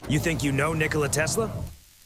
You think you know Nikola Tesla?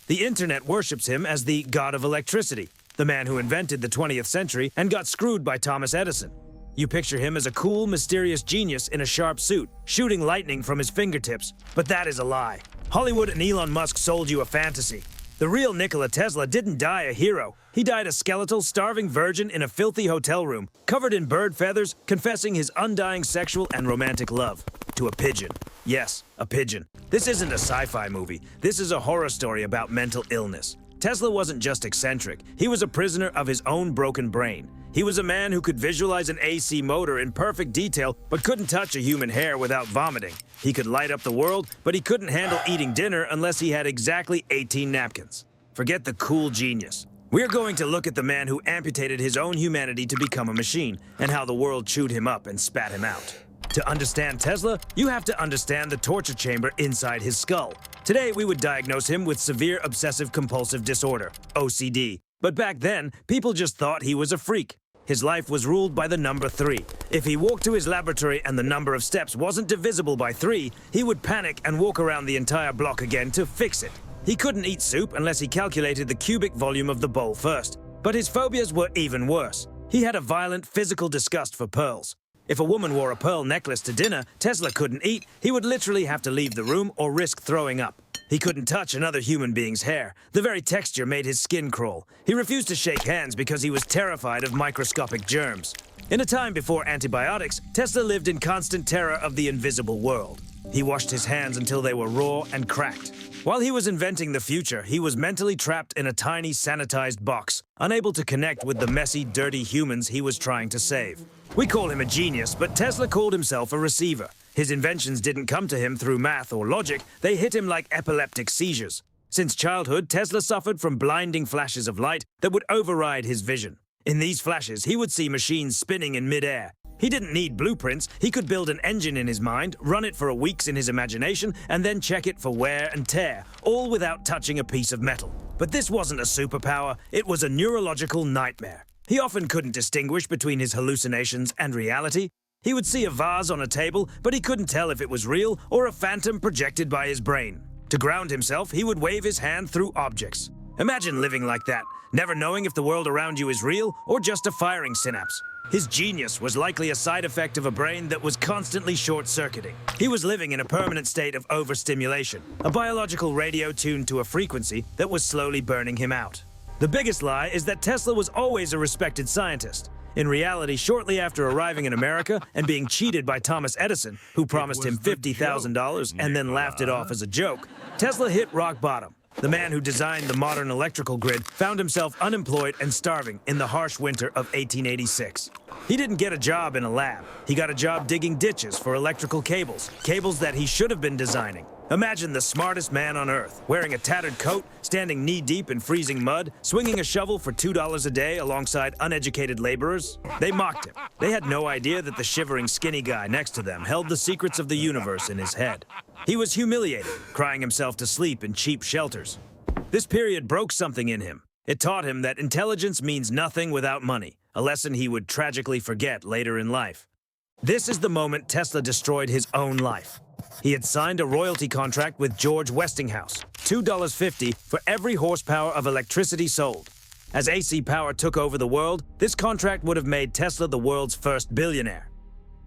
The internet worships him as the god of electricity, the man who invented the 20th century and got screwed by Thomas Edison. You picture him as a cool, mysterious genius in a sharp suit, shooting lightning from his fingertips, but that is a lie. Hollywood and Elon Musk sold you a fantasy. The real Nikola Tesla didn't die a hero. He died a skeletal, starving virgin in a filthy hotel room, covered in bird feathers, confessing his undying sexual and romantic love to a pigeon. Yes, a pigeon. This isn't a sci-fi movie. This is a horror story about mental illness. Tesla wasn't just eccentric. He was a prisoner of his own broken brain. He was a man who could visualize an AC motor in perfect detail, but couldn't touch a human hair without vomiting. He could light up the world, but he couldn't handle eating dinner unless he had exactly 18 napkins. Forget the cool genius. We're going to look at the man who amputated his own humanity to become a machine, and how the world chewed him up and spat him out. To understand Tesla, you have to understand the torture chamber inside his skull. Today, we would diagnose him with severe obsessive-compulsive disorder, OCD. But back then, people just thought he was a freak. His life was ruled by the number 3. If he walked to his laboratory and the number of steps wasn't divisible by 3, he would panic and walk around the entire block again to fix it. He couldn't eat soup unless he calculated the cubic volume of the bowl first. But his phobias were even worse. He had a violent physical disgust for pearls. If a woman wore a pearl necklace to dinner, Tesla couldn't eat. He would literally have to leave the room or risk throwing up. He couldn't touch another human being's hair. The very texture made his skin crawl. He refused to shake hands because he was terrified of microscopic germs. In a time before antibiotics, Tesla lived in constant terror of the invisible world. He washed his hands until they were raw and cracked. While he was inventing the future, he was mentally trapped in a tiny, sanitized box, unable to connect with the messy, dirty humans he was trying to save. We call him a genius, but Tesla called himself a receiver. His inventions didn't come to him through math or logic, they hit him like epileptic seizures. Since childhood, Tesla suffered from blinding flashes of light that would override his vision. In these flashes, he would see machines spinning in midair. He didn't need blueprints. He could build an engine in his mind, run it for weeks in his imagination, and then check it for wear and tear, all without touching a piece of metal. But this wasn't a superpower, it was a neurological nightmare. He often couldn't distinguish between his hallucinations and reality. He would see a vase on a table, but he couldn't tell if it was real or a phantom projected by his brain. To ground himself, he would wave his hand through objects. Imagine living like that, never knowing if the world around you is real or just a firing synapse. His genius was likely a side effect of a brain that was constantly short-circuiting. He was living in a permanent state of overstimulation, a biological radio tuned to a frequency that was slowly burning him out. The biggest lie is that Tesla was always a respected scientist. In reality, shortly after arriving in America and being cheated by Thomas Edison, who promised him $50,000 and then laughed it off as a joke, Tesla hit rock bottom. The man who designed the modern electrical grid found himself unemployed and starving in the harsh winter of 1886. He didn't get a job in a lab. He got a job digging ditches for electrical cables, cables that he should have been designing. Imagine the smartest man on earth, wearing a tattered coat, standing knee-deep in freezing mud, swinging a shovel for $2 a day alongside uneducated laborers. They mocked him. They had no idea that the shivering skinny guy next to them held the secrets of the universe in his head. He was humiliated, crying himself to sleep in cheap shelters. This period broke something in him. It taught him that intelligence means nothing without money, a lesson he would tragically forget later in life. This is the moment Tesla destroyed his own life. He had signed a royalty contract with George Westinghouse, $2.50 for every horsepower of electricity sold. As AC power took over the world, this contract would have made Tesla the world's first billionaire.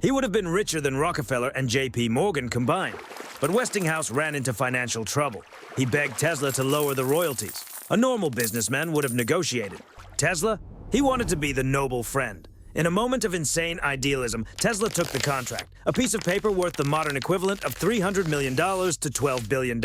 He would have been richer than Rockefeller and J.P. Morgan combined. But Westinghouse ran into financial trouble. He begged Tesla to lower the royalties. A normal businessman would have negotiated. Tesla? He wanted to be the noble friend. In a moment of insane idealism, Tesla took the contract, a piece of paper worth the modern equivalent of $300 million to $12 billion,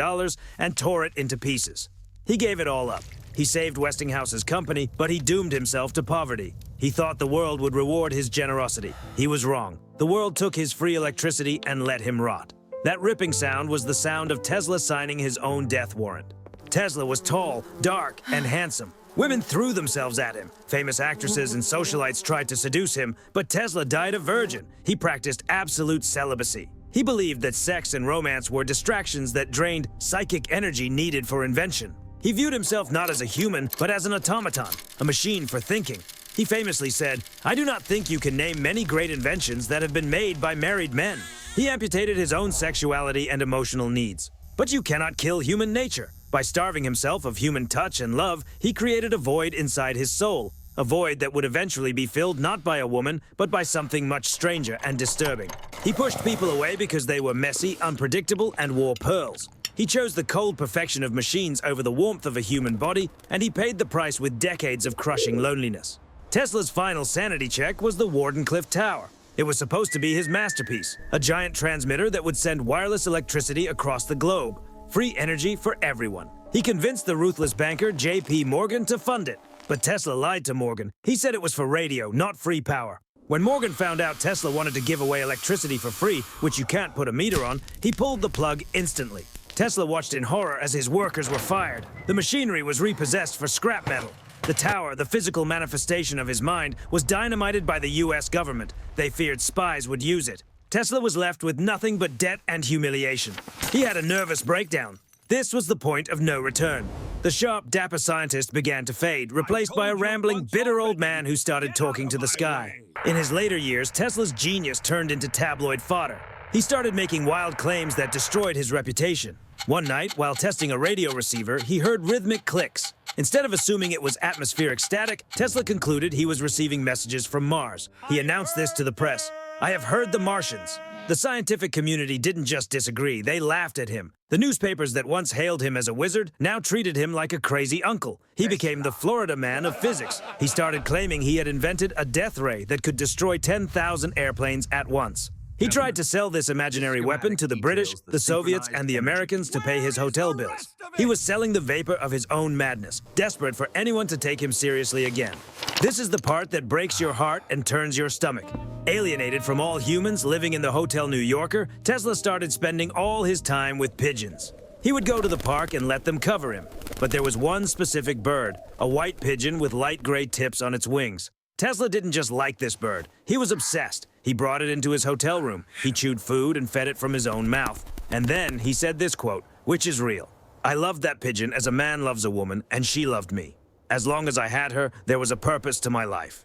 and tore it into pieces. He gave it all up. He saved Westinghouse's company, but he doomed himself to poverty. He thought the world would reward his generosity. He was wrong. The world took his free electricity and let him rot. That ripping sound was the sound of Tesla signing his own death warrant. Tesla was tall, dark, and handsome. Women threw themselves at him. Famous actresses and socialites tried to seduce him, but Tesla died a virgin. He practiced absolute celibacy. He believed that sex and romance were distractions that drained psychic energy needed for invention. He viewed himself not as a human, but as an automaton, a machine for thinking. He famously said, "I do not think you can name many great inventions that have been made by married men." He amputated his own sexuality and emotional needs. But you cannot kill human nature. By starving himself of human touch and love, he created a void inside his soul. A void that would eventually be filled not by a woman, but by something much stranger and disturbing. He pushed people away because they were messy, unpredictable, and wore pearls. He chose the cold perfection of machines over the warmth of a human body, and he paid the price with decades of crushing loneliness. Tesla's final sanity check was the Wardenclyffe Tower. It was supposed to be his masterpiece, a giant transmitter that would send wireless electricity across the globe. Free energy for everyone. He convinced the ruthless banker J.P. Morgan to fund it. But Tesla lied to Morgan. He said it was for radio, not free power. When Morgan found out Tesla wanted to give away electricity for free, which you can't put a meter on, he pulled the plug instantly. Tesla watched in horror as his workers were fired. The machinery was repossessed for scrap metal. The tower, the physical manifestation of his mind, was dynamited by the US government. They feared spies would use it. Tesla was left with nothing but debt and humiliation. He had a nervous breakdown. This was the point of no return. The sharp, dapper scientist began to fade, replaced by a rambling, bitter old man who started talking to the sky. In his later years, Tesla's genius turned into tabloid fodder. He started making wild claims that destroyed his reputation. One night, while testing a radio receiver, he heard rhythmic clicks. Instead of assuming it was atmospheric static, Tesla concluded he was receiving messages from Mars. He announced this to the press. "I have heard the Martians." The scientific community didn't just disagree, they laughed at him. The newspapers that once hailed him as a wizard now treated him like a crazy uncle. He became the Florida man of physics. He started claiming he had invented a death ray that could destroy 10,000 airplanes at once. He tried to sell this imaginary weapon to the British, the Soviets, and the Americans to pay his hotel bills. He was selling the vapor of his own madness, desperate for anyone to take him seriously again. This is the part that breaks your heart and turns your stomach. Alienated from all humans living in the Hotel New Yorker, Tesla started spending all his time with pigeons. He would go to the park and let them cover him. But there was one specific bird, a white pigeon with light gray tips on its wings. Tesla didn't just like this bird. He was obsessed. He brought it into his hotel room. He chewed food and fed it from his own mouth. And then he said this quote, which is real. "I loved that pigeon as a man loves a woman, and she loved me. As long as I had her, there was a purpose to my life."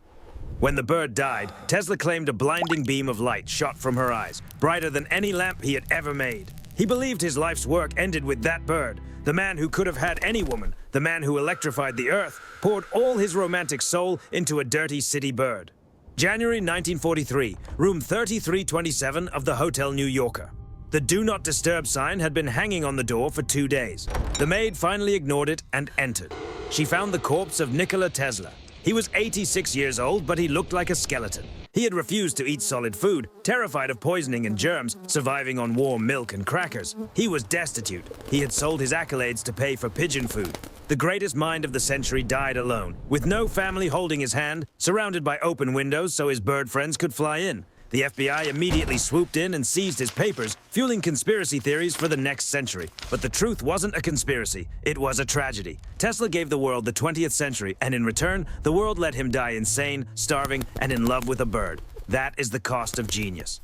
When the bird died, Tesla claimed a blinding beam of light shot from her eyes, brighter than any lamp he had ever made. He believed his life's work ended with that bird. The man who could have had any woman, the man who electrified the earth, poured all his romantic soul into a dirty city bird. January 1943, room 3327 of the Hotel New Yorker. The Do Not Disturb sign had been hanging on the door for 2 days. The maid finally ignored it and entered. She found the corpse of Nikola Tesla. He was 86 years old, but he looked like a skeleton. He had refused to eat solid food, terrified of poisoning and germs, surviving on warm milk and crackers. He was destitute. He had sold his accolades to pay for pigeon food. The greatest mind of the century died alone, with no family holding his hand, surrounded by open windows so his bird friends could fly in. The FBI immediately swooped in and seized his papers, fueling conspiracy theories for the next century. But the truth wasn't a conspiracy, it was a tragedy. Tesla gave the world the 20th century, and in return, the world let him die insane, starving, and in love with a bird. That is the cost of genius.